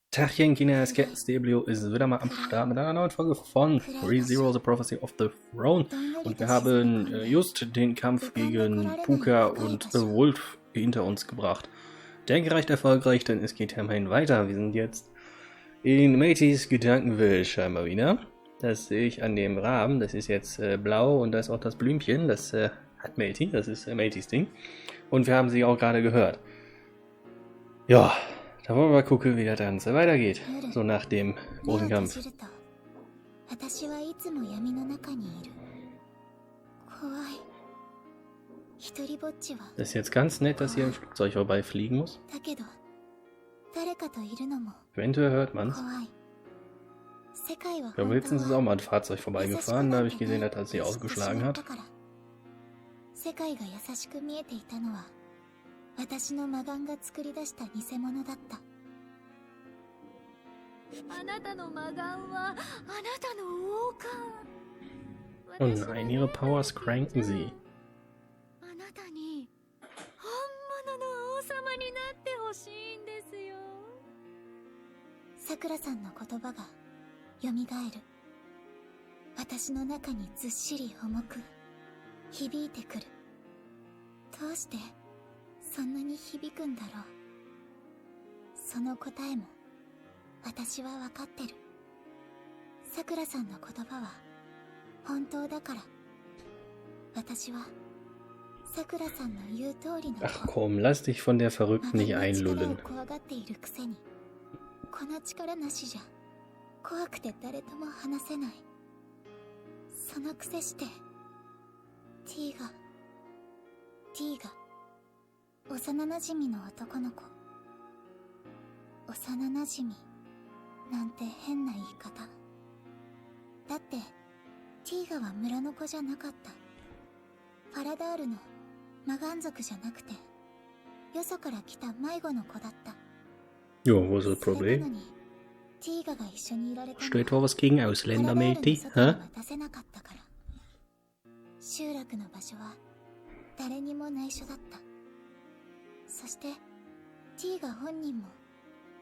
Tachchen, Kinder, Steeblio ist wieder mal am Start mit einer neuen Folge von 3-0 The Prophecy of the Throne. Und wir haben just den Kampf gegen Pooka und Wolf hinter uns gebracht. Denke recht erfolgreich, denn es geht ja immerhin weiter. Wir sind jetzt in Meltys Gedankenwelt scheinbar wieder. Das sehe ich an dem Rahmen. Das ist jetzt blau und da ist auch das Blümchen. Das hat Melty. Das ist Meltys Ding. Und wir haben sie auch gerade gehört. Ja. Da wollen wir mal gucken, wie das Ganze weitergeht. So nach dem großen Kampf. Das ist jetzt ganz nett, dass hier im Flugzeug vorbeifliegen muss. Eventuell hört man's. Ja, letztens ist auch mal ein Fahrzeug vorbeigefahren, da habe ich gesehen, dass er sie ausgeschlagen hat. 私の魔眼が作り出した偽物だった。あなたの魔眼はあなたの王か。Oh nein, ihre Powers cranken sie. あなたに本物の王様になってほしいんですよ。さくらさんの言葉が蘇る。私の中にずっしり重く響いてくる。どうしてそんなに響くんだろう。その答えも私は分かってる。さくらさんの言葉は本当だから。私はさくらさんの言う通りの。Ach komm, lass dich von der Verrückten nicht einlullen. 怖がっているくせに、この力なしじゃ怖くて誰とも話せない。そのくせしてティーガ幼なじみの男の子。幼なじみなんて変な言い方だって、ティーガは村の子じゃなかった。ファラダールの魔眼族じゃなくて、よそから来た迷子の子だった。 Jo, wo ist das Problem? Steht da was gegen Ausländer, Melty? Hä? 集落の場所は誰にも内緒だった。そしてティーガ本人も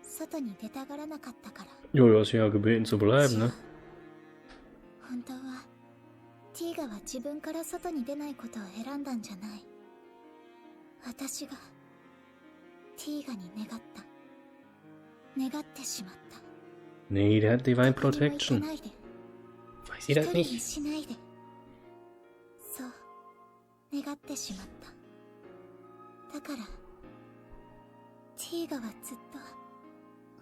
外に出たがらなかったから。 Jo, du hast ja gebeten zu bleiben, ne? 本当はティーガは自分から外に出ないことを選んだんじゃない。私がティーガに願ってしまった。 Nee, der hat Divine Protection. Weiß ihr das nicht? そう願ってしまった。だからティーガはずっと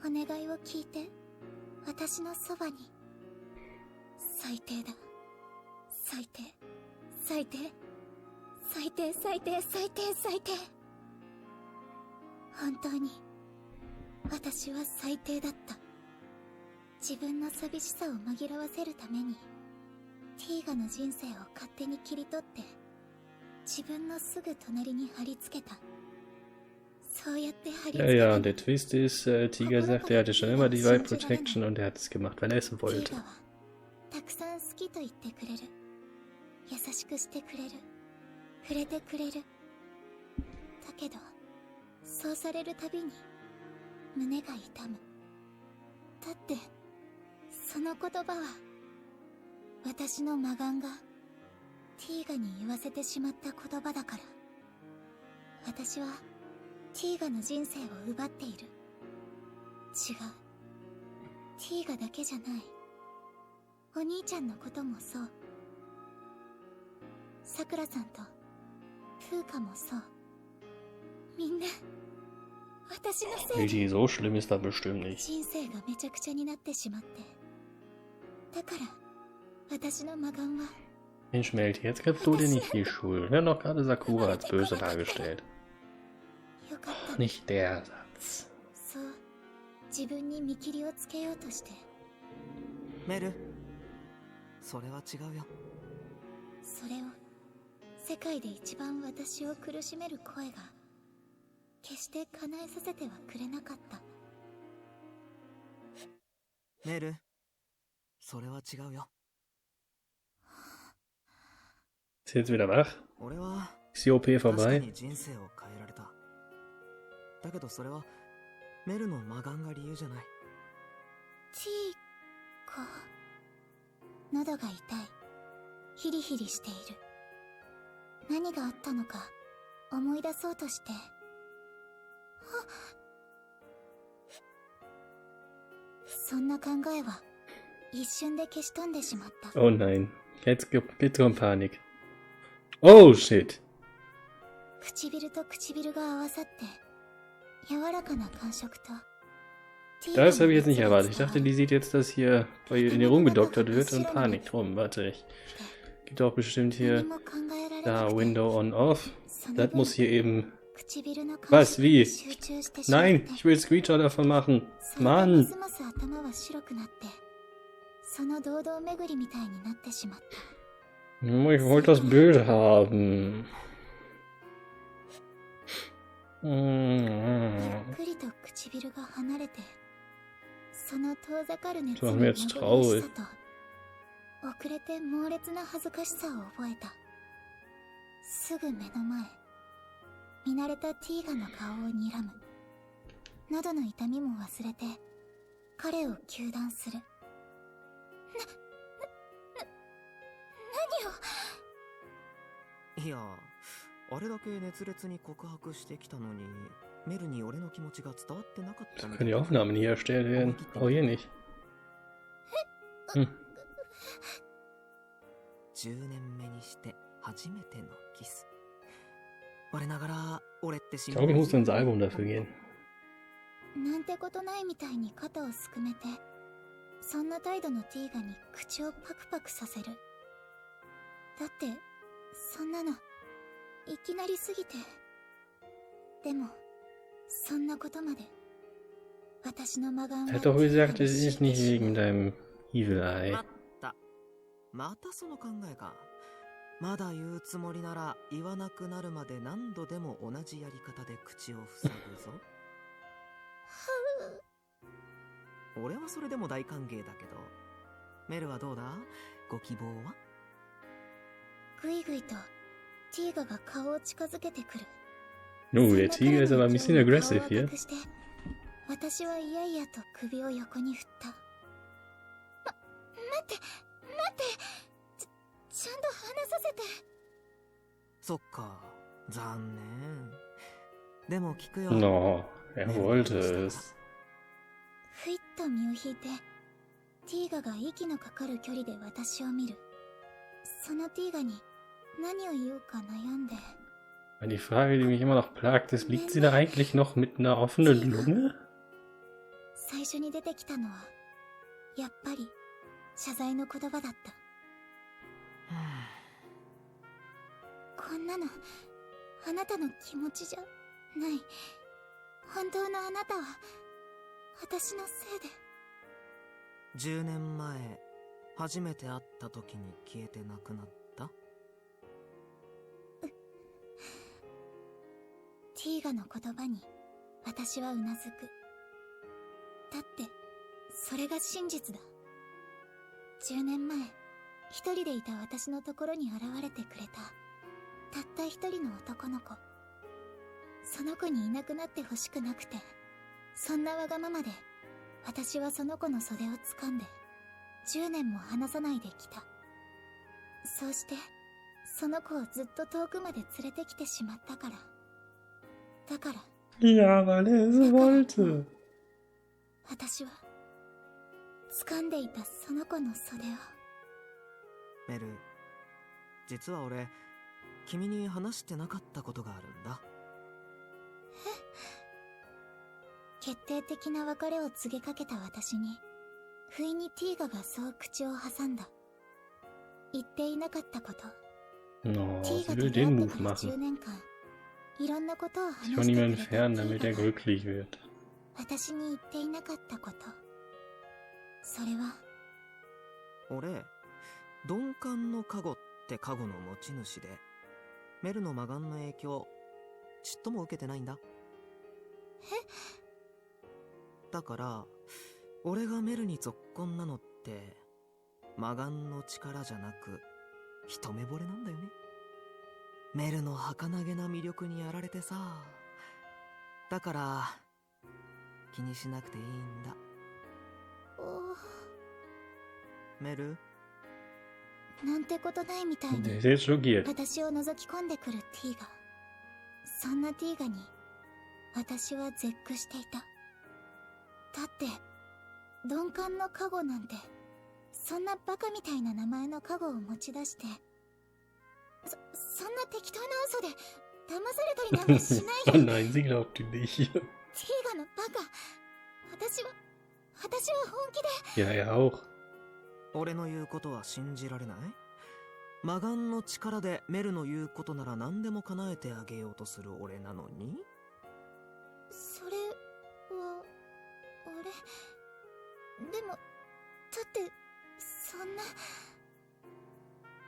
お願いを聞いて私のそばに。最低だ。最低最低最低最低最低最低。本当に私は最低だった。自分の寂しさを紛らわせるためにティーガの人生を勝手に切り取って自分のすぐ隣に貼り付けた。 Ja, ja, der Twist ist, Tiger sagt, er hatte schon immer die Divine Protection und er hat es gemacht, weil er es wollte. たくさん好きと言ってくれる。優しくしてくれる。触れてくれる。だけど、そうされるたびに胸が痛む。だって、その言葉は私の魔眼がティーガに言わせてしまった言葉だから。私はティーガの人生を奪っている。違う。ティーガだけじゃない。お兄ちゃんのこともそう。さくらさんとプーカもそう。みんな私のせいで so schlimm ist das bestimmt nicht. 人生がめちゃくちゃになってしまって。だから私の魔眼は。 Mensch, Melty, jetzt gibst du dir nicht die Schuld. Wir haben doch gerade Sakura als böse dargestellt. Nicht der Satz. そう、自分に見切りをつけようとして。メル、それは違うよ。それを世界で一番私を苦しめる声が決して叶えさせてはくれなかった。メル、それは違うよ。 Ist jetzt wieder wach? Ist die OP vorbei? だけどそれはメルの魔眼が理由じゃない。T か。喉が痛い。ヒリヒリしている。何があったのか思い出そうとして。そんな考えは一瞬で消し飛んでしまった。Oh nein, jetzt kommt Panik. Oh shit. 唇と唇が合わさって柔らかな感触と。Das habe ich jetzt nicht erwartet. Ich dachte, die sieht jetzt, dass hier bei ihr in ihr rumgedoktert wird und Panik drum. Warte, gibt auch bestimmt hier da Window on off. Das muss hier eben. Was? Wie? Nein, ich will Screenshot davon machen. Mann. Ich wollte das Bild haben. Das macht mir jetzt traurig. 遅れて猛烈な恥ずかしさを覚えた。すぐ目の前、見慣れたティーガの顔を睨む。喉の痛みも忘れて彼を糾弾する。何を。いや、あれだけ熱烈に告白してきたのに、メルに俺の気持ちが伝わってなかったみたい。Können die Aufnahmen nie erstellt werden? Auch hier nicht. 10年目にして初めてのキス。我ながら俺ってIch glaube, ich muss ins Album dafür gehen. なんてことないみたいに肩をすくめて、そんな態度のティーガに口をパクパクさせる。だってそんなのいきなりすぎて。でもそんなことまで私の魔眼は。Er hat doch gesagt, es ist nicht wegen deinem Evil Eye. またその考えか。まだ言うつもりなら言わなくなるまで何度でも同じやり方で口を塞ぐぞ。俺はそれでも大歓迎だけど、メルはどうだ？ご希望は？ぐいぐいとティーガが顔を近づけてくる。Oh, der Tiger ist aber ein bisschen aggressive hier. 私は嫌々と首を横に振った。待ってちゃんと話させて。そっか、残念。でも聞くよ。No, er wollte es. ふいっと身を引いて、ティーガが息のかかる距離で私を見る。そのティーガに何を言うか悩んで。Die Frage, die mich immer noch plagt, ist, liegt sie da eigentlich noch mit einer offenen Lunge? 最初に出てきたのはやっぱり謝罪の言葉だった。こんなのあなたの気持ちじゃない。本当のあなたは私のせいで。10年前初めて会った時に消えてなくなった。ティーガの言葉に私はうなずく。だってそれが真実だ。10年前一人でいた私のところに現れてくれたたった一人の男の子。その子にいなくなってほしくなくて、そんなわがままで私はその子の袖を掴んで10年も離さないできた。そうしてその子をずっと遠くまで連れてきてしまったから。だから Ja, weil er es wollte. 私は掴んでいたその子の袖を。メル、実は俺君に話してなかったことがあるんだ。決定的な別れを告げかけた私に不意にティーガがそう口を挟んだ。言っていなかったこと。 No, ティー sie ガ will と出会 den って Move から machen. 10年間いろんなことを話 Sich von して ihm くれたティ entfernen, damit ー er ガが glücklich wird. 私に言っていなかったこと。それは俺、鈍感の加護って加護の持ち主で、メルの魔眼の影響ちっとも受けてないんだ。だから俺がメルにぞっこんなのって魔眼の力じゃなく一目惚れなんだよね。メルの儚げな魅力にやられてさ。だから気にしなくていいんだ。メル、なんてことないみたいに Der ist jetzt schockiert. 私を覗き込んでくるティガ。そんなティガに私は絶句していた。だって鈍感の加護なんて、そんなバカみたいな名前の加護を持ち出して、そんな適当な嘘で騙されたりなんかしないよ。Nein, sie glaubt ihm nicht. ティガのバカ。私は本気で。Ja, er auch. 俺の言うことは信じられない？魔眼の力でメルの言うことなら何でも叶えてあげようとする俺なのに？それはでもだってそんな。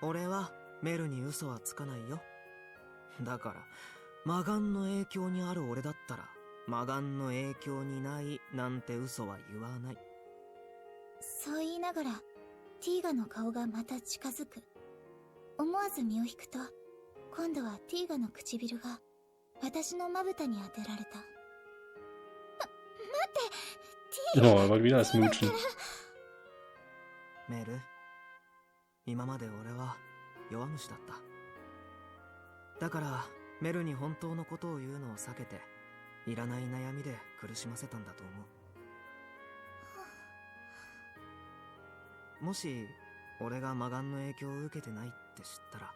俺はメルに嘘はつかないよ。だから魔眼の影響にある俺だったら魔眼の影響にないなんて嘘は言わない。そう言いながらティーガの顔がまた近づく。思わず身を引くと、今度はティーガの唇が私のまぶたに当てられた。待って、ティーガ。Oh, er wollte wieder das Mutschen. メル、今まで俺は弱虫だった。だからメルに本当のことを言うのを避けて、いらない悩みで苦しませたんだと思う。もし俺が魔眼の影響を受けてないって知ったら、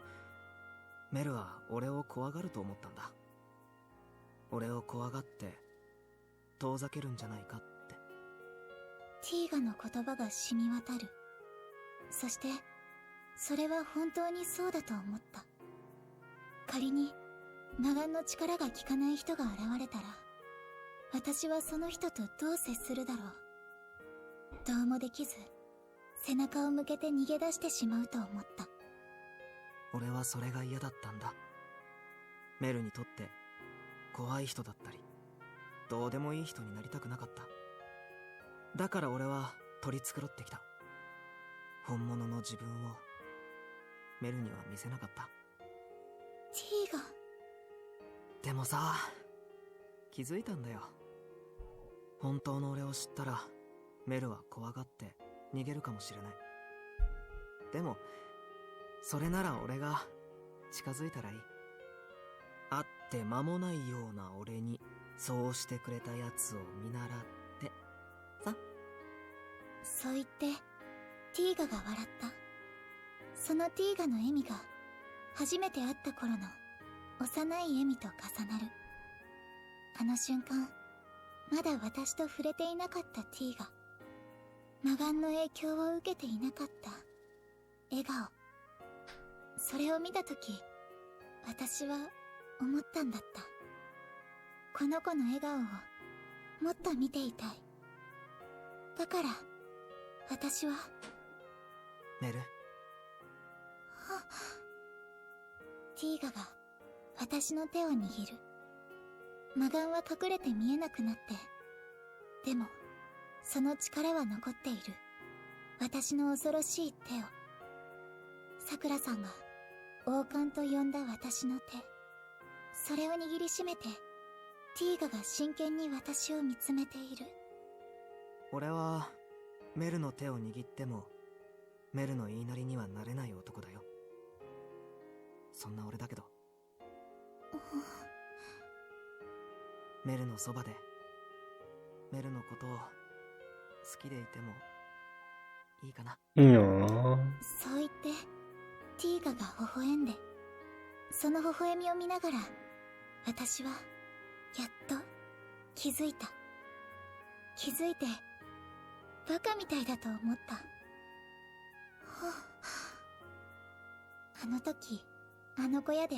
メルは俺を怖がると思ったんだ。俺を怖がって遠ざけるんじゃないかって。ティーガの言葉が染み渡る。そしてそれは本当にそうだと思った。仮に魔眼の力が効かない人が現れたら、私はその人とどう接するだろう。どうもできず背中を向けて逃げ出してしまうと思った。俺はそれが嫌だったんだ。メルにとって怖い人だったりどうでもいい人になりたくなかった。だから俺は取り繕ってきた。本物の自分をメルには見せなかった。ティーガ。でもさ、気づいたんだよ。本当の俺を知ったらメルは怖がって逃げるかもしれない。でもそれなら俺が近づいたらいい。会って間もないような俺にそうしてくれたやつを見習ってさ。そう言ってティーガが笑った。そのティーガの笑みが初めて会った頃の幼い笑みと重なる。あの瞬間、まだ私と触れていなかったティーガ、魔眼の影響を受けていなかった笑顔。それを見たとき、私は思ったんだった。この子の笑顔をもっと見ていたい。だから私は。メル。ティーガが私の手を握る。魔眼は隠れて見えなくなって、でもその力は残っている。私の恐ろしい手を。さくらさんが王冠と呼んだ私の手、それを握りしめてティーガが真剣に私を見つめている。俺はメルの手を握ってもメルの言いなりにはなれない男だよ。そんな俺だけど、メルのそばでメルのことを好きでいてもいいかな。そう言ってティーガが微笑んで、その微笑みを見ながら私はやっと気づいた。気づいてバカみたいだと思った。あの時あの小屋で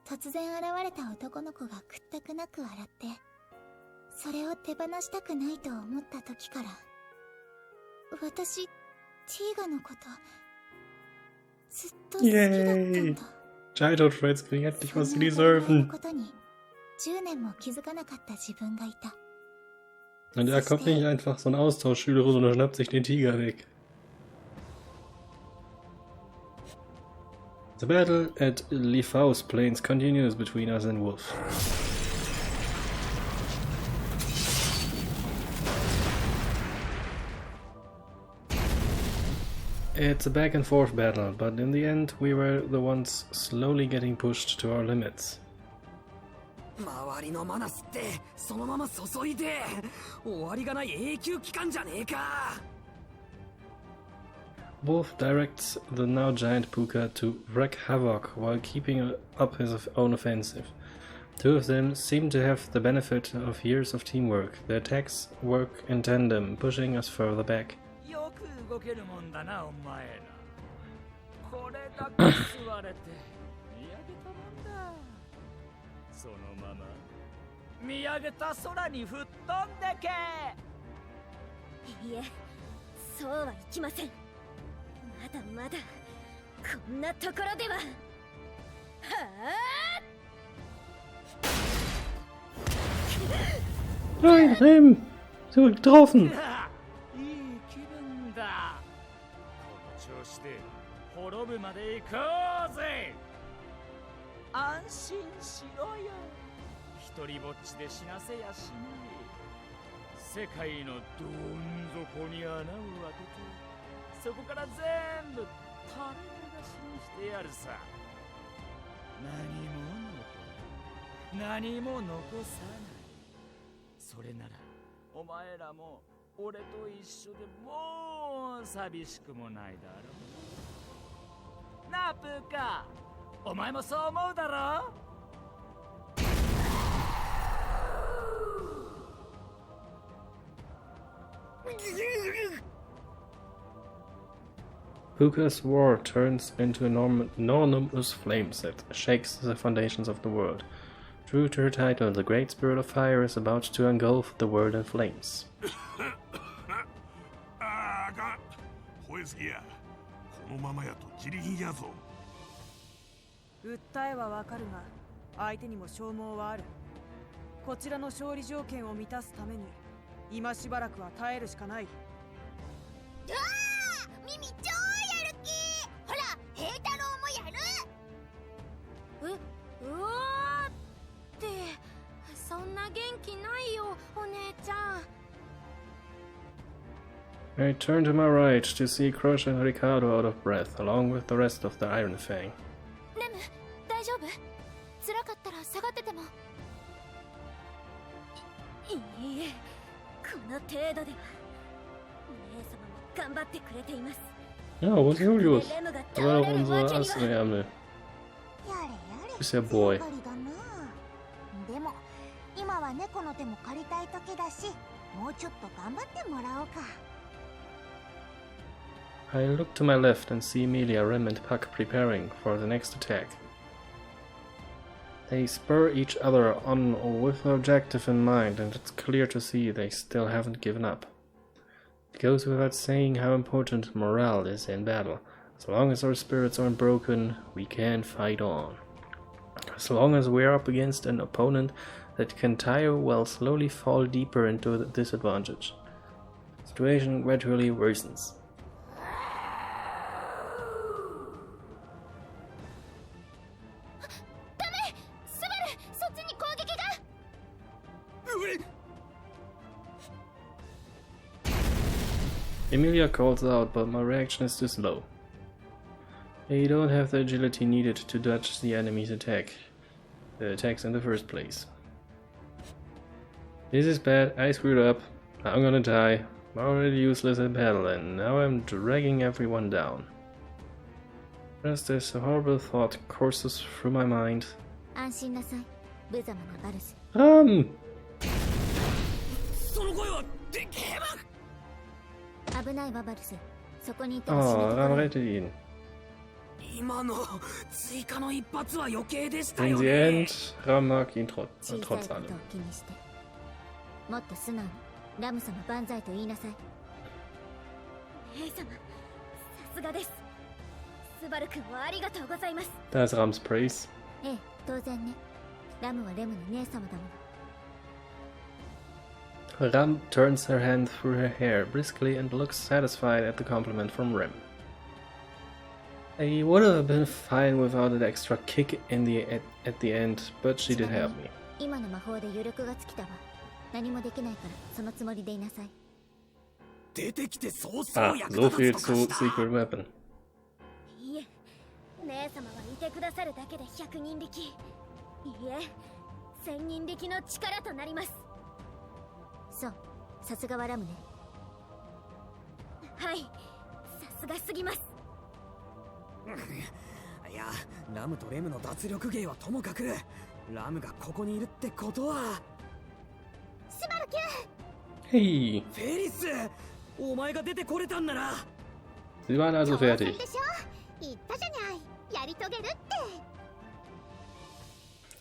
突然現れた男の子が屈託なく笑って、それを手放したくないと思った時から、私ティーガのことずっと好きだったんだ。Childhood Friends kriegen endlich was sie deserven. ことに10年も気づかなかった自分がいた。Und da kommt nicht einfach so ein Austauschschüler, sondern schnappt sich den Tiger weg. The battle at Lifaus Plains continues between us and Wolf. It's a back and forth battle, but in the end we were the ones slowly getting pushed to our limits. 周りのマナスってそのまま注いで終わりがない永久期間じゃねえか。 Wolf directs the now giant Pooka to wreak havoc while keeping up his own offensive. Two of them seem to have the benefit of years of teamwork. Their attacks work in tandem, pushing us further back. よく動けるもんだなお前ら。これだけ座れて見上げたもんだ。そのまま見上げた空に吹っ飛んでけ。いいえ、そうはいきません。まだまだこんなところでは。はあ。Nein, Rem! So getroffen! いい気分だ。この調子で滅ぶまで行こうぜ。安心しろよ。一人ぼっちで死なせやしない。世界のどん底に穴を開けて、そこから全部垂れ流しにしてやるさ。何も残さない。それならお前らも俺と一緒でもう寂しくもないだろう。なあプーカ、お前もそう思うだろ。Pooka's war turns into enormous flames that shakes the foundations of the world. True to her title, the great spirit of fire is about to engulf the world in flames. あかん、吠えすぎや。このままやと自力やぞ。訴えはわかるが、相手にも消耗はある。こちらの勝利条件を満たすために、今しばらくは耐えるしかない。うわー、ミミ超やる気。ほら、平太郎もやる。うわーって、そんな元気ないよ、お姉ちゃん。I turn to my right to see Crush and Ricardo out of breath, along with the rest of the Iron Fang. レム、大丈夫？辛かったら下がってても。いいえ、この程度では。姉様も頑張ってくれています。 Ja, was ist los? Da war doch unser Ass im Ärmel. Ist ja Boy. でも今は猫の手も借りたい時だし、もうちょっと頑張ってもらおうか。 I look to my left and see Emilia, Rem and Puck preparing for the next attack. They spur each other on with the objective in mind, and it's clear to see they still haven't given up. It goes without saying how important morale is in battle. As long as our spirits aren't broken, we can fight on. As long as we're up against an opponent that can tire, we'll slowly fall deeper into the disadvantage. The situation gradually worsens. Emilia calls out, but my reaction is too slow. I don't have the agility needed to dodge the enemy's attacks in the first place. This is bad, I screwed up, I'm gonna die, I'm already useless in battle and now I'm dragging everyone down. As this horrible thought courses through my mind. Oh, dann rettet ihn. In the end, Ram mag ihn trotz allem. Da ist Rams Praise. Ram turns her hand through her hair briskly and looks satisfied at the compliment from Rem. I would have been fine without an extra kick at the end, but she did help me. 出てきて早々 Ah, 役 so 立 viel つとか zu した。 Secret Weapon. いいえ、姉様はいてくださるだけで100人力、いいえ1000人力の力となります。そう、さすがはラムね。はい、さすがすぎます。いや、ラムとレムの脱力芸はともかく、ラムがここにいるってことは。シバルキュ Hey, フェリス、お前が出てこれたんなら。 sie waren also ー、で fertig. しょ、言ったじゃない、やり遂げるって。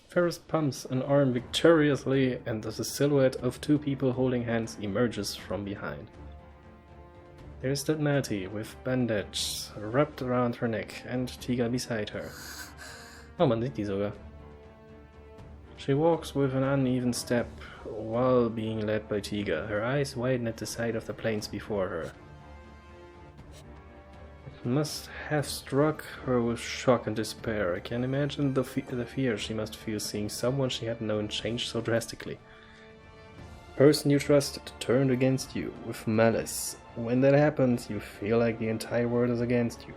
Ferris pumps an arm victoriously, and the silhouette of two people holding hands emerges from behind. There stood Melty with bandage wrapped around her neck and Tiga beside her. Oh, man sieht die sogar. She walks with an uneven step while being led by Tiga. Her eyes widen at the sight of the plains before her. It must have struck her with shock and despair. I can imagine the fear she must feel seeing someone she had known change so drastically. Person you trusted turned against you with malice. When that happens, you feel like the entire world is against you.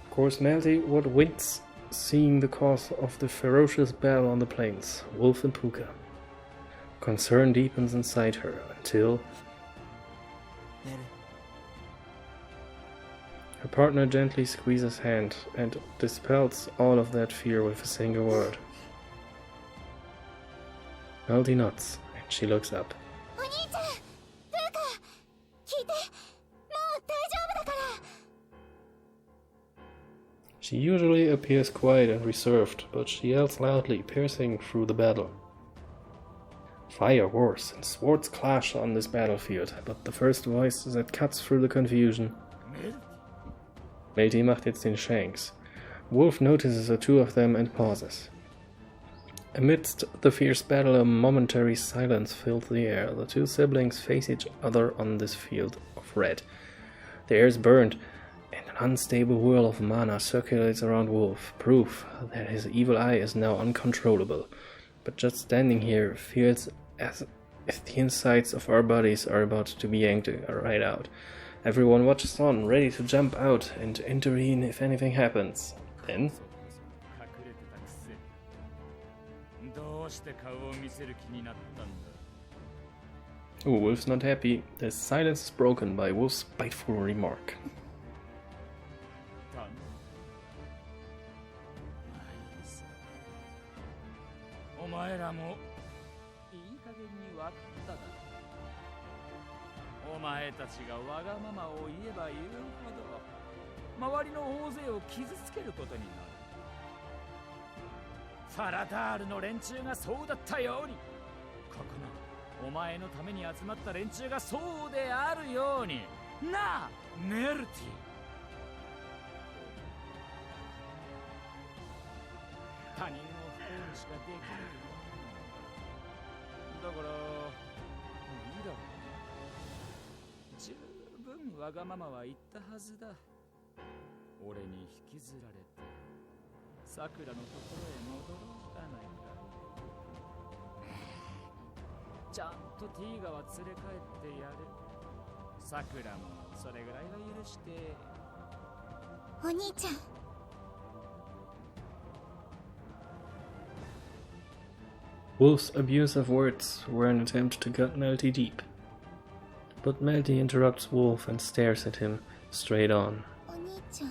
Of course, Melty would wince seeing the cause of the ferocious battle on the plains, Wolf and Pooka. Concern deepens inside her until her partner gently squeezes hand and dispels all of that fear with a single word. Melty nods and she looks up. お兄ちゃん、プーカ、聞いて、もう大丈夫だから。 She usually appears quiet and reserved, but she yells loudly, piercing through the battle. Fire roars and swords clash on this battlefield, but the first voice that cuts through the confusion. Melty macht jetzt den Shanks. Wolf notices the two of them and pauses. Amidst the fierce battle, a momentary silence fills the air. The two siblings face each other on this field of red. The air is burned, and an unstable whirl of mana circulates around Wolf, proof that his evil eye is now uncontrollable. But just standing here feels as if the insides of our bodies are about to be yanked right out. Everyone watches on, ready to jump out and intervene if anything happens. Then, どうして顔を見せる気になったんだ。 oh, Wolf's not happy. The silence is broken by Wolf's spiteful remark. まあいいさ。お前らもいい加減に分かっただろ。お前たちがわがままを言えば言うほど周りの大勢を傷つけることになる。ファラダールの連中がそうだったように、ここのお前のために集まった連中がそうであるようになあ、メルティ。他人を不幸にしかできない。だからいいだろう。十分わがままは言ったはずだ。俺に引きずられてさくらのところへ戻ろうじゃないか。ちゃんとティーガは連れ帰ってやる。さくらもそれぐらいは許して。お兄ちゃん、 Wolf's abusive words were an attempt to cut Melty deep. But Melty interrupts Wolf and stares at him straight on. お兄ちゃん、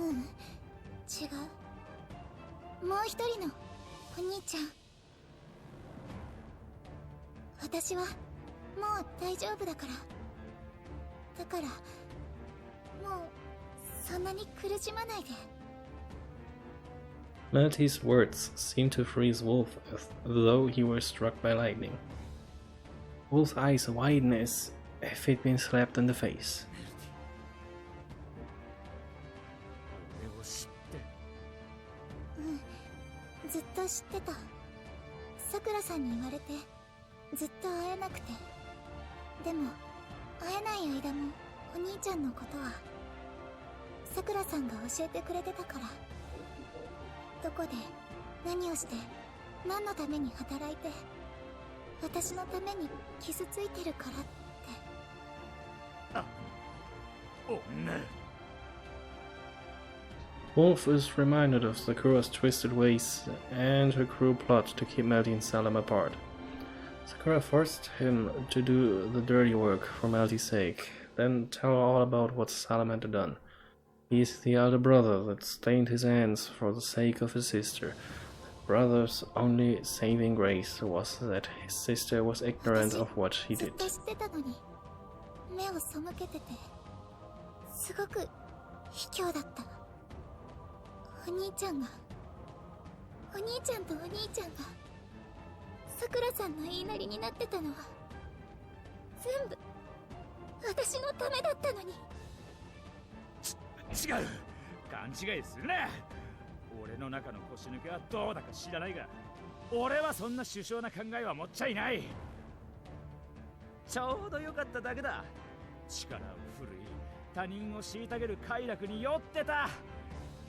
違う。もう一人のお兄ちゃん。私はもう大丈夫だから。だからもうそんなに苦しまないで。 Melty's words seemed to freeze Wolf as though he were struck by lightning. Wolf's eyes widen as if he'd been slapped in the face. 俺を知ってる。ずっと知ってた。さくらさんに言われてずっと会えなくて。でも会えない間もお兄ちゃんのことはさくらさんが教えてくれてたから。どこで何をして何のために働いて私のために傷ついてるからって。女。 Wolf is reminded of Sakura's twisted ways and her cruel plot to keep Melty and Salem apart. Sakura forced him to do the dirty work for Melty's sake, then tell all about what Salem had done. He is the elder brother that stained his hands for the sake of his sister. The brother's only saving grace was that his sister was ignorant of what he ずっ did. と知ってたのに目を背けてて、すごく卑怯だった。お兄ちゃんとお兄ちゃんがさくらさんの言いなりになってたのは全部私のためだったのに。違う、勘違いするな。俺の中の腰抜けはどうだか知らないが、俺はそんな殊勝な考えは持っちゃいない。ちょうどよかっただけだ。力を振るい他人を虐げる快楽に酔ってた。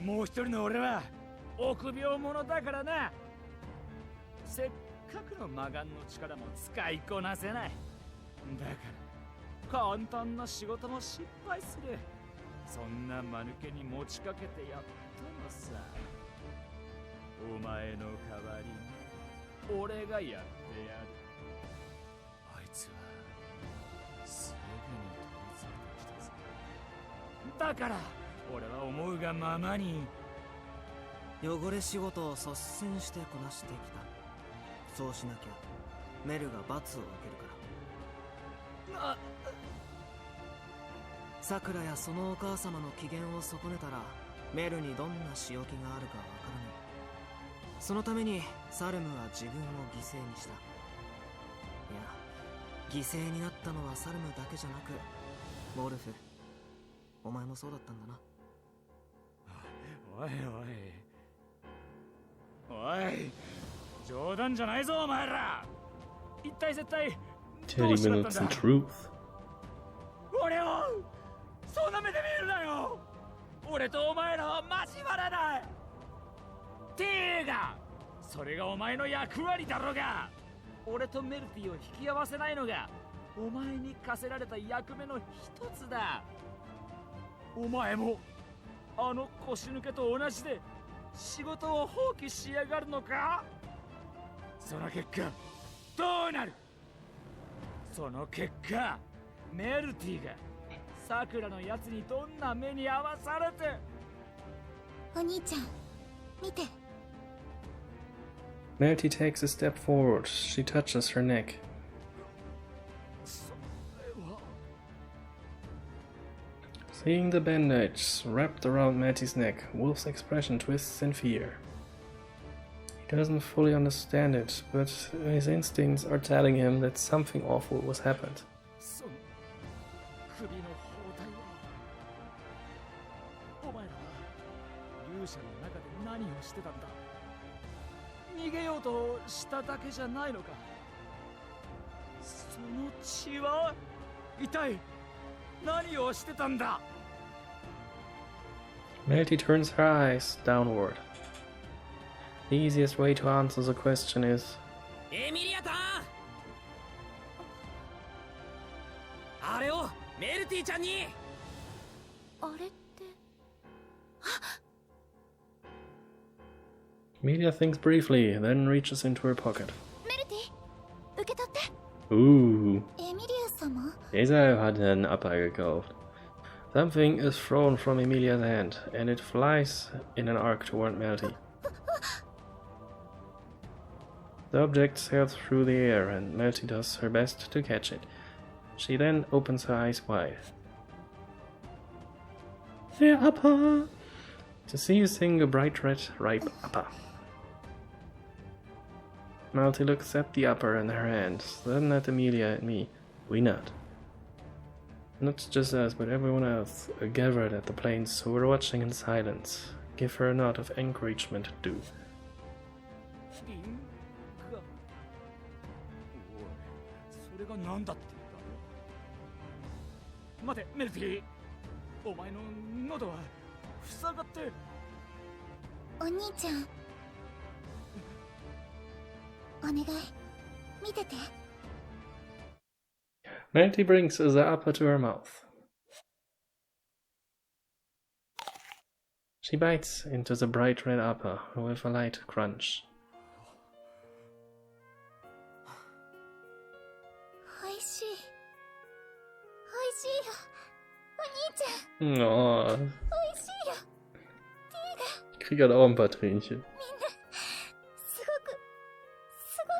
もう一人の俺は臆病者だからな。せっかくの魔眼の力も使いこなせない。だから簡単な仕事も失敗する。そんな間抜けに持ちかけてやったのさ。お前の代わりに俺がやってやる。あいつはすぐに取り付いてきたぜ。だから俺は思うがままに汚れ仕事を率先してこなしてきた。そうしなきゃメルが罰を受けるから。さくらやそのお母様の機嫌を損ねたらメルにどんな仕置きがあるかわからない。そのためにサルムは自分を犠牲にした。いや、犠牲になったのはサルムだけじゃなくウォルフ、お前もそうだったんだな。おいおい、冗談じゃないぞお前ら。一体絶対ど 30うしちまった minutes ん in だ。 truth. 俺をそんな目で見るなよ。俺とお前らは交わらない。ティーガ、それがお前の役割だろうが。俺とメルティを引き合わせないのがお前に課せられた役目の一つだ。お前もあの腰抜けと同じで仕事を放棄しやがるのか。その結果どうなる。その結果メルティがさくらのやつにどんな目に遭わされて。お兄ちゃん見て。 Melty takes a step forward. She touches her neck. それは Seeing the bandage wrapped around Melty's neck, Wolf's expression twists in fear. He doesn't fully understand it, but his instincts are telling him that something awful was happened. その首の包帯は。お前らは勇者の中で何をしてたんだ。逃げようとしただけじゃないのか。その血は一体何をしてたんだ。 Melty turns her eyes downward. The easiest way to answer the question is エミリアタン、あれをメルティちゃんに。あれって。 Emilia thinks briefly, then reaches into her pocket. メルティ受け取って。 Ooh, エミリア様。 Deshalb hat er einen Upper gekauft. Something is thrown from Emilia's hand, and it flies in an arc toward Melty. The object sails through the air, and Melty does her best to catch it. She then opens her eyes wide. The upper! To see you sing a bright red, ripe upper. Melty looks at the upper in her hand, then at Emilia and me. We nod. Not just us, but everyone else gathered at the plains who were watching in silence. Give her a nod of encouragement too. リンガ。おい、それが何だって言うんだ。待てメルティ、お前の喉は塞がって。お兄ちゃんお願い見てて。Melty brings the upper to her mouth. She bites into the bright red upper with a light crunch. おいしい。おいしいよ。お兄ちゃん。 Oh, おいしいよ。 ich krieg gerade auch ein paar Tränchen. すごく、すご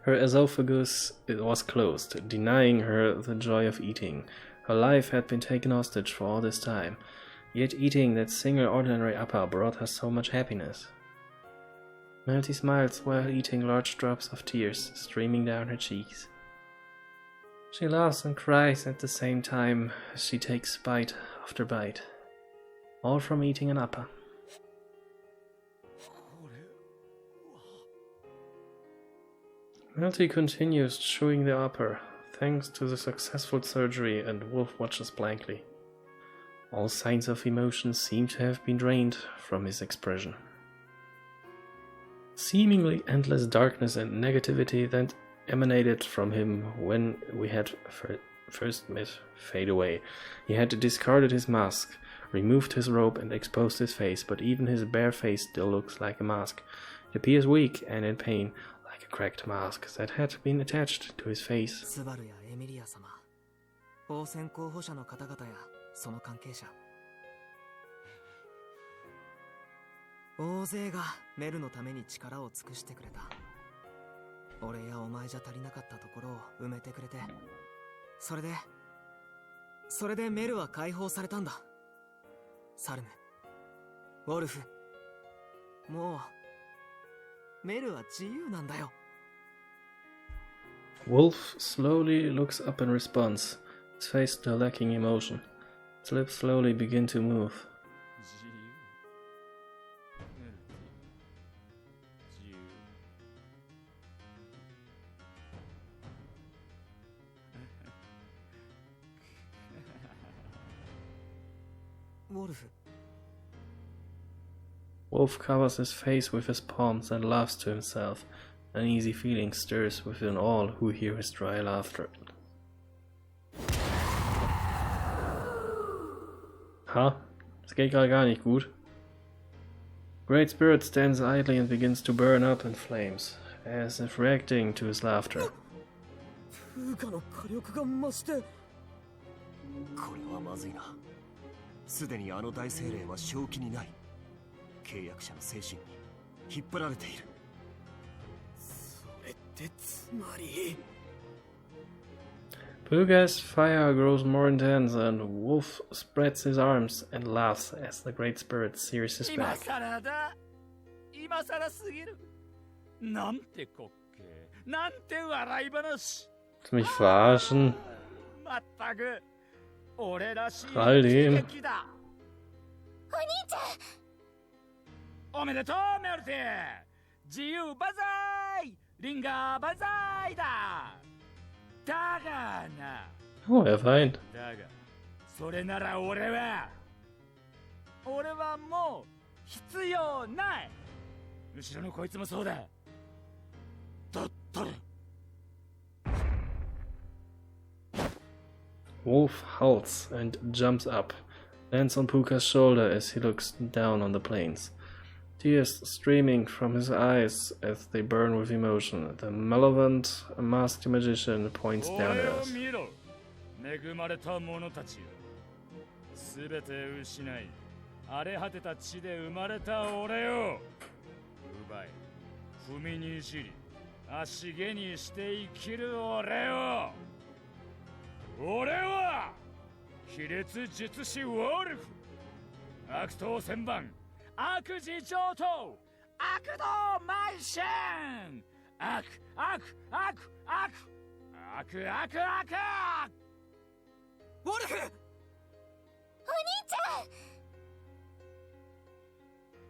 く。 Her esophagus was closed, denying her the joy of eating. Her life had been taken hostage for all this time, yet eating that single ordinary upper brought her so much happiness. Melty smiles while eating large drops of tears streaming down her cheeks. She laughs and cries at the same time as she takes bite after bite, all from eating an upper. Melty continues chewing the upper, thanks to the successful surgery, and Wolf watches blankly. All signs of emotion seem to have been drained from his expression. Seemingly endless darkness and negativity that emanated from him when we had first met fade away. He had discarded his mask, removed his robe and exposed his face, but even his bare face still looks like a mask. It appears weak and in pain, like a cracked mask that had been attached to his face. スバルやエミリア様、王選候補者の方々やその関係者、大勢がメルのために力を尽くしてくれた。俺やお前じゃ足りなかったところを埋めてくれて、それでメルは解放されたんだ。サルム、ウォルフ、もうメルは自由なんだよ。 Wolf slowly looks up in response, his face still lacking emotion. His lips slowly begin to move. Wolf covers his face with his palms and laughs to himself. An uneasy feeling stirs within all who hear his dry laughter. Ha? Das geht gerade gar nicht gut. Great Spirit stands idly and begins to burn up in flames, as if reacting to his laughter. 風化の火力が増して。これはまずいな。すでにあの大精霊は正気にない。契約者の精神に引っ張られている。それってつまり。Pooka's fire grows more intense, and Wolf spreads his arms and laughs as the Great Spirit sears his 今 back. さらだ。今さらすぎる。なんて滑稽。なんて笑い話。 Willst du mich verarschen? まったく。俺らしい Raldim. 喜劇だ。お兄ちゃん。おめでとうメルティ。自由万歳。リンガー万歳だ。だがな。 Oh, er weint. だがそれなら俺はもう必要ない。後ろのこいつもそうだ。だったら。 Wolf howls and jumps up, lands on Pooka's shoulder as he looks down on the plains. Tears streaming from his eyes as they burn with emotion. The malevolent, masked magician points down at us. 恵まれた者たちよ。すべて失い、荒れ果てた地で生まれた俺を奪い、踏みにじり、足毛にして生きる俺を。俺は卑劣術師ウォルフ、悪党千番、悪事上等、悪道邁進、悪ウォルフ、お兄ち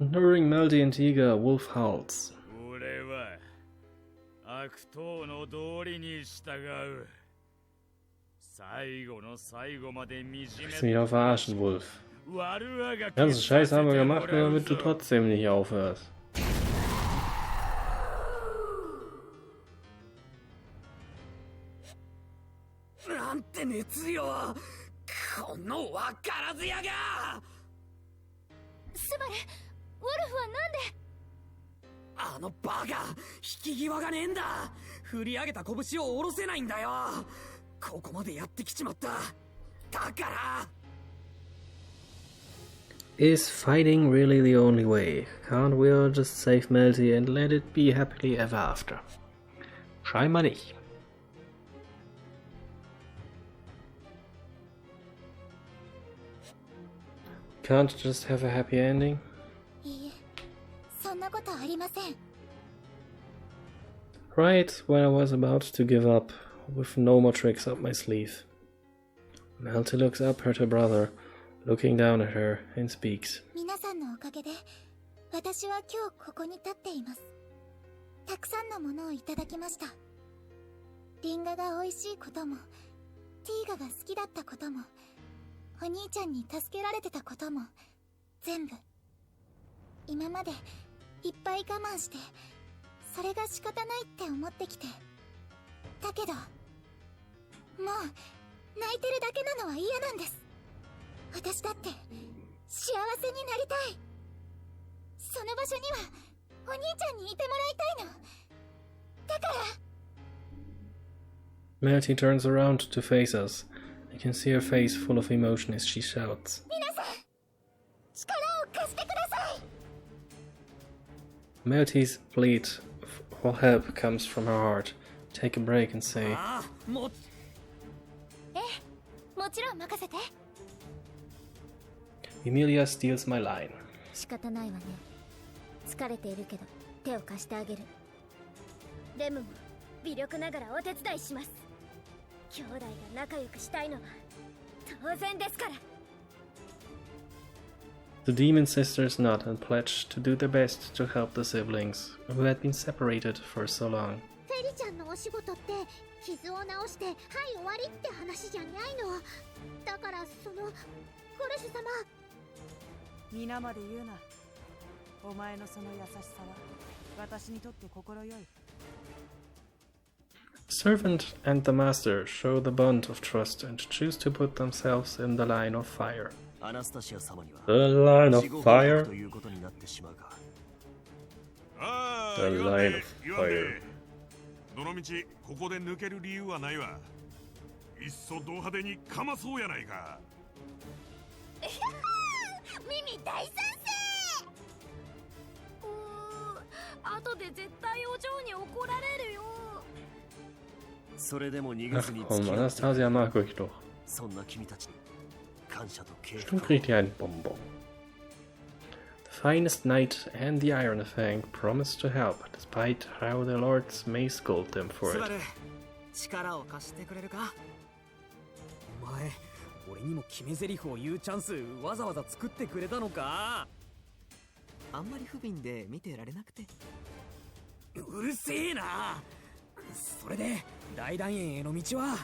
ゃん。 During Melty and Tiga, Wolf howls. 俺は悪党の道理に従う。最後の最後まで惨め。 Willst du mich auch verarschen, Wolf? Ganzen Scheiß haben wir gemacht, nur damit du trotzdem nicht aufhörst. なんて熱よ、このわからずやが。スバル、ウォルフはなんで。あのバカ、引き際がねえんだ。振り上げた拳を下ろせないんだよ。ここまでやってきちまった。だから。Is fighting really the only way? Can't we all just save Melty and let it be happily ever after? Scheinbar nicht. Can't just have a happy ending? いいえ、そんなことありません。 Right when I was about to give up, with no more tricks up my sleeve. Melty looks up at her brother, looking down at her, and speaks. 皆さんのおかげで私は今日ここに立っています。たくさんのものをいただきました。リンガが美味しいことも、ティーガが好きだったことも、お兄ちゃんに助けられてたことも、全部今までいっぱい我慢して、それが仕方ないって思ってきて。だけどもう泣いてるだけなのは嫌なんです。私だって幸せになりたい。その場所にはお兄ちゃんにいてもらいたいの。だから。 Melty turns around to face us. I can see her face full of emotion as she shouts. 皆さん、力を貸してください。 Melty's plead for help comes from her heart. Take a break and say, もちろん任せて。 Emilia steals my line. 仕方ないわね。疲れているけど手を貸してあげる。レムも微力ながらお手伝いします。兄弟が仲良くしたいのは当然ですから。 The demon sisters nod and pledge to do their best to help the siblings who had been separated for so long. フェリちゃんのお仕事って傷を治してはい終わりって話じゃないの。だからそのゴルシュ様。皆まで言うな。お前のその優しさは私にとって心よい。 Servant and the master show the bond of trust and choose to put themselves in the line of fire. アナスタシア様には The line of 死後 fire? ということになってしまうが。ああ、 The 言わ line ね of 言わね fire. どのみちここで抜ける理由はないわ。いっそド派手にかまそうやないか。ミミ大賛成。後で絶対お嬢に怒られるよ。それでも逃げ Ach ずに komm, 付き合って Anastasia mag euch doch. そんな君たちに感謝と敬 Bestimmt 意 kriegt ihr einen Bonbon. The finest knight and the Iron Fang promise to help, despite how their lords may scold them for ス it. バル、力を貸してくれるか。お前、俺にも決め台詞を言うチャンスわざわざ作ってくれたのか。あんまり不憫で見てられなくて。うるせえな。それで大団円への道は。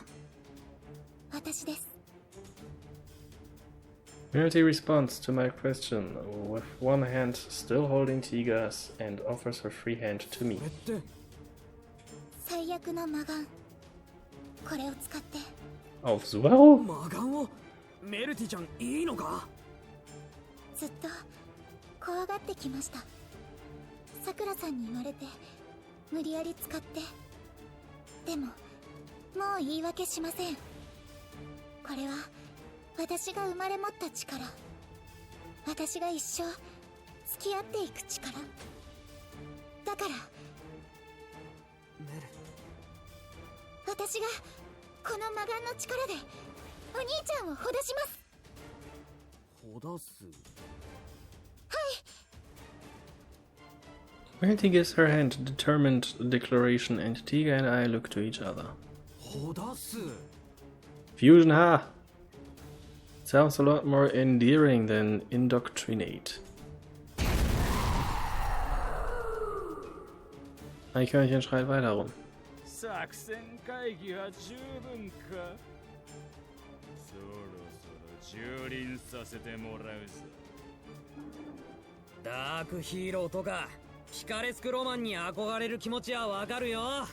私です。 Melty responds to my question, with one hand still holding Tiga's and offers her free hand to me. これって最悪の魔眼、これを使って。 Aufs Well? 魔眼を。メルティちゃんいいのか。ずっと怖がってきました。さくらさんに言われて無理やり使って。でももう言い訳しません。これは私が生まれ持った力、私が一生付き合っていく力だから。メル、私がこの魔眼の力でお兄ちゃんをほだします。ほだす。Melty gives her hand a determined declaration and Tiga and I look to each other. ほだす。 Fusion Ha! Sounds a lot more endearing than indoctrinate. Eichhörnchen schreit weiter rum. 作戦会議は十分か。そろそろ蹂躙させてもらうぞ。ダークヒーローとかピカレスクロマンに憧れる気持ちはわかるよ。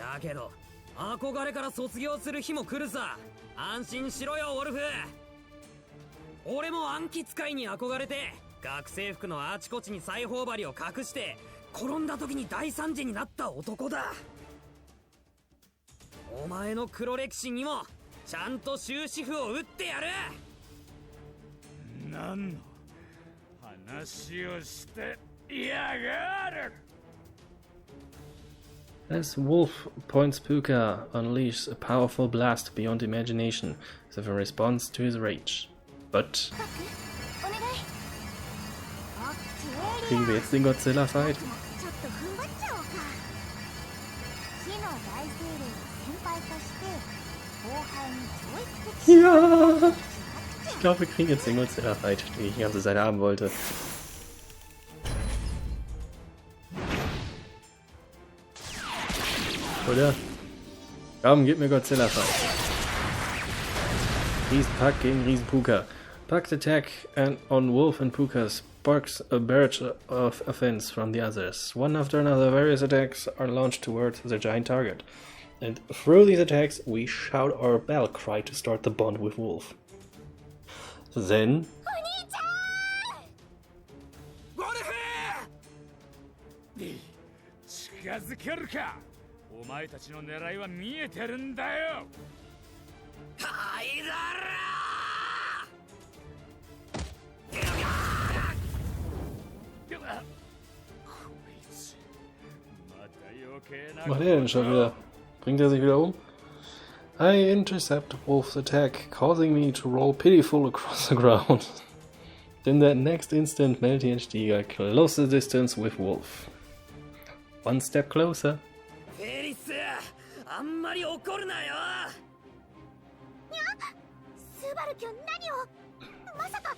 だけど憧れから卒業する日も来るさ。安心しろよウォルフ。俺も暗記使いに憧れて学生服のあちこちに裁縫針を隠して転んだ時に大惨事になった男だ。お前の黒歴史にもちゃんと終止符を打ってやる。何の話をしてやがる。 As Wolf points Pooka, unleashes a powerful blast beyond imagination as if a response to his rage. But... Kriegen wir jetzt den Godzilla-Fight? Ja! Ich glaube, wir kriegen jetzt den Godzilla-Fight, den ich die ganze Zeit haben wollte. Oder? Komm, gib mir Godzilla-Fight. Riesenpack gegen Riesen-Pooka. Pack's attack on Wolf and Pooka sparks a barrage of offense from the others. One after another, various attacks are launched towards the giant target. And through these attacks, we shout our battle cry to start the bond with Wolf. Then... Wolf! お前たちの狙いは見えてるんだよ。はいだら。こいつまた余計な。 Was macht er denn schon wieder? Bringt er sich wieder um? I intercept Wolf's attack, causing me to roll pitiful across the ground. In that next instant, Melty and Tiga close the distance with Wolf. One step closer. フェリス、あんまり怒るなよ。にゃ、スバル君何を、まさか。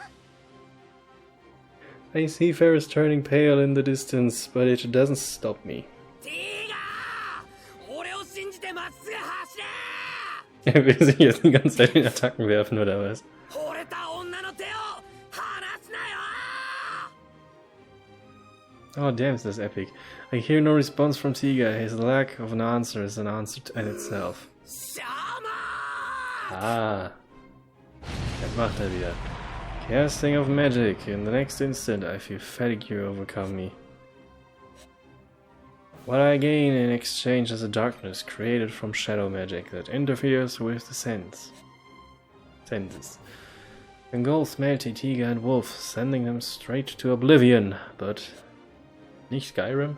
I see Ferris turning pale in the distance, but it doesn't stop me. Er will sich jetzt die ganze Zeit in Attacken werfen, oder was? Oh damn, is this epic. I hear no response from Tiga. His lack of an answer is an answer in itself. Ah. Das macht er wieder. Casting of magic. In the next instant, I feel fatigue overcome me. What I gain in exchange is a darkness created from shadow magic that interferes with the senses. Engulfs Melty, Tiga and Wolf, sending them straight to oblivion, but... Nicht Skyrim?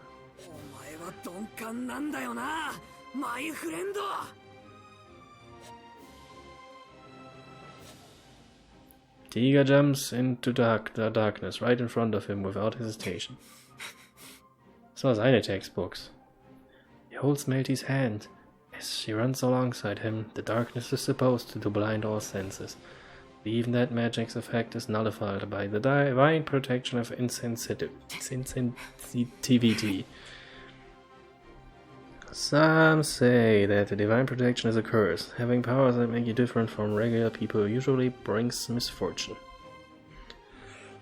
Tiga jumps into the darkness right in front of him without hesitation. Das war seine Textbooks. He holds Melty's hand. As she runs alongside him, the darkness is supposed to blind all senses. Even that magic's effect is nullified by the divine protection of insensitivity. Some say that the divine protection is a curse. Having powers that make you different from regular people usually brings misfortune.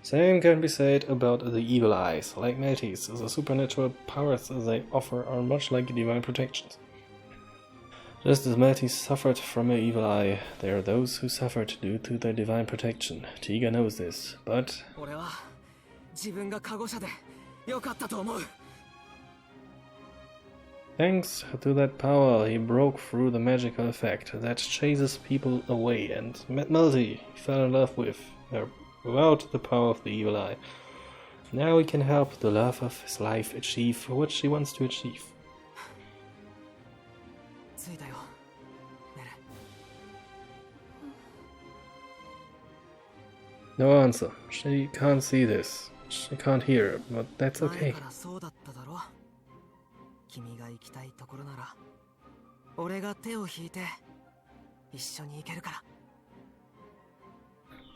Same can be said about the evil eyes. Like Melty's, the supernatural powers they offer are much like divine protections. Just as Melty suffered from her evil eye, there are those who suffered due to their divine protection. Tiga knows this, but... Thanks to that power, he broke through the magical effect that chases people away and met Melty, he fell in love with her without the power of the evil eye. Now he can help the love of his life achieve what she wants to achieve. No answer. She can't see this. She can't hear, but that's okay.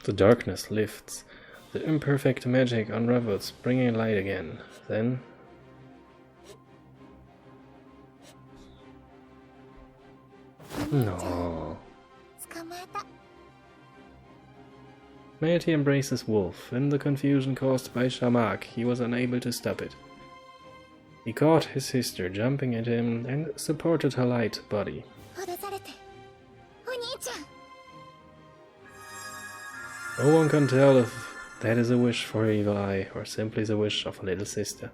The darkness lifts. The imperfect magic unravels, bringing light again. Then... No. Melty embraces Wolf. In the confusion caused by Shamak, he was unable to stop it. He caught his sister jumping at him and supported her light body. 脅されてお兄ちゃん No one can tell if that is a wish for her evil eye or simply the wish of a little sister.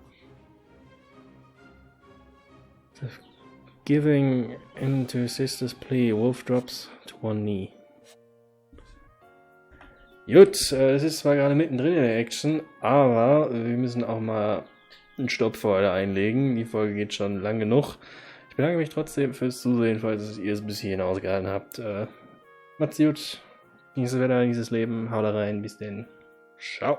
Giving in to his sister's plea, Wolf drops to one knee. Gut, es ist zwar gerade mittendrin in der Action, aber wir müssen auch mal einen Stopp für heute einlegen. Die Folge geht schon lang genug. Ich bedanke mich trotzdem fürs Zusehen, falls ihr es bis hierhin ausgehalten habt. Macht's gut, genießt das Wetter, genießt das Leben, haut rein, bis denn. Ciao.